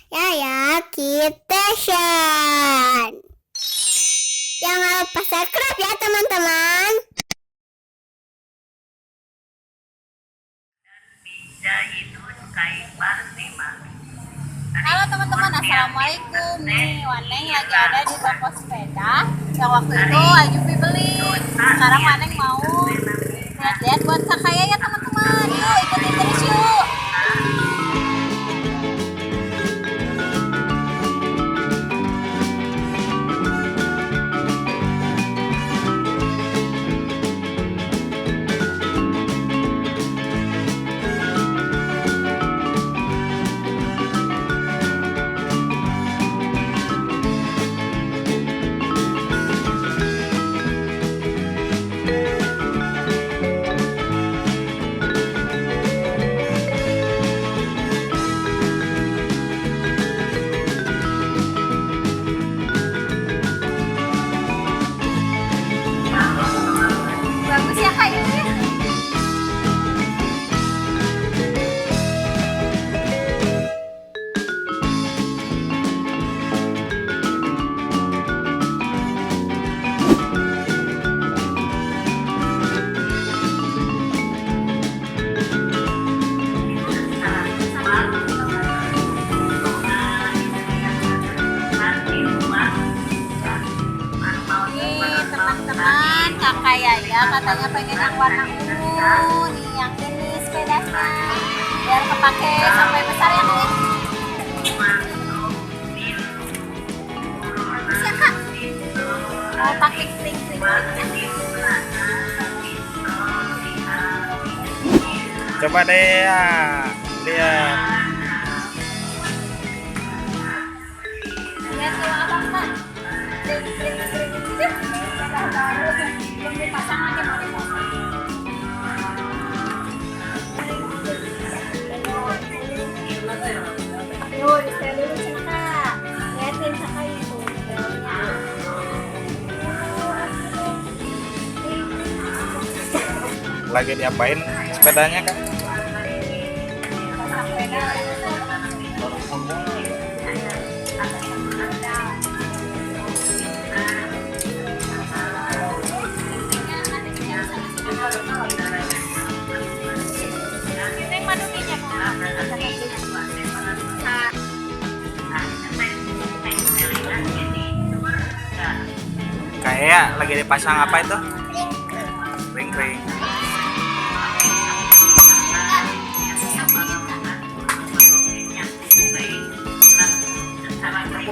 Yaya Kitchen. Jangan lupa subscribe ya teman-teman. Halo teman-teman, assalamualaikum. Nih, Waneng lagi ada di toko sepeda yang waktu itu Ayubi beli. Sekarang Waneng mau lihat-lihat buat kakak ya teman-teman. Yuk ikutin terus yuk. Bagus ya kak ini. Nih teman-teman, kakak Yaya katanya pengen yang warna ungu. Nih yang ini sepedanya, biar kepake sampai besar ya kak. Bagus ya kak. Mau pakai kling-kling. Coba deh ya, lihat. Lihat kalau abang kak. Belum dipasang lagi mau dipasang. Yuk, di setel dulu sama kak. Lihatin kakaknya tuh modelnya. Lagi diapain sepedanya kan? Pasang pedal. Ini madukinya Kayak lagi dipasang apa itu? Ring-ring.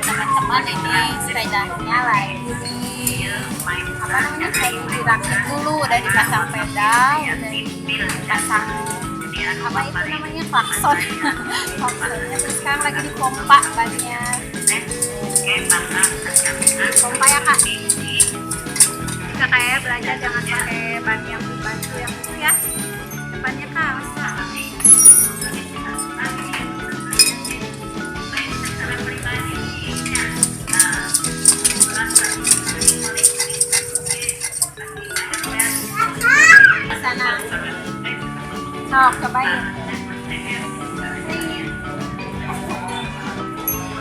teman-teman, ini sepedanya lagi di apa namanya, kayak dirakit dulu, udah dipasang pedal, udah dipasang apa itu namanya, klakson. Klaksonnya, terus sekarang lagi dipompa bannya. Pompa ya kak. Jika kayak belajar jangan pakai ban yang dibantu yang itu ya, depannya kak. Sana. Sok, cobain.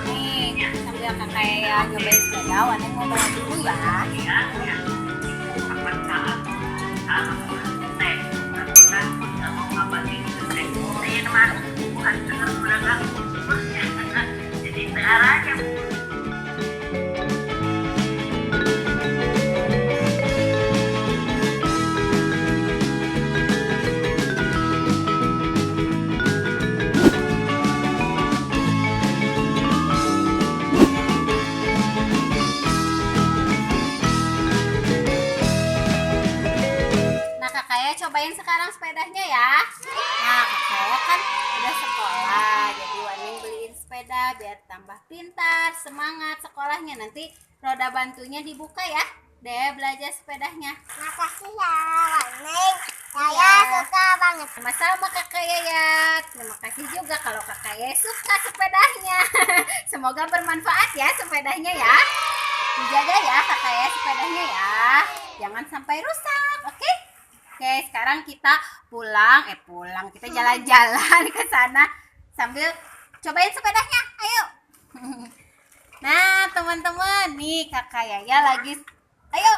Nih, sambil kakak ya nyobain sepeda, Waneng mau bawa dulu ya. Nah kakaknya cobain sekarang sepedanya ya. Nah kakaknya kan udah sekolah, jadi Waneng beliin sepeda biar tambah pintar, semangat sekolahnya. Nanti roda bantunya dibuka ya, deh belajar sepedanya. Makasih ya Waneng. Saya Iya. suka banget. Sama-sama kakak Yayat. Terima kasih juga kalau kakak Yayat suka sepedanya. Semoga bermanfaat ya sepedanya ya. Dijaga ya kakak Yayat sepedanya ya. Jangan sampai rusak, oke? Oke, sekarang kita pulang. Kita jalan-jalan ke sana sambil cobain sepedanya. Ayo. Nah, teman-teman, nih Kakak Yaya lagi ayo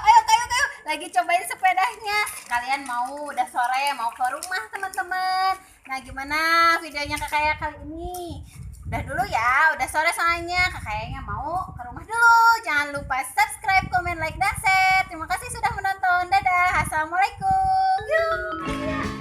lagi cobain sepedanya. Kalian mau udah sore mau ke rumah, teman-teman. Nah, gimana videonya Kakak Yaya kali ini? Udah dulu ya, udah sore soalnya. Kakak Yaya mau ke rumah dulu. Jangan lupa subscribe, komen, like, dan share. Terima kasih sudah menonton. Dadah. Assalamualaikum. Yuk.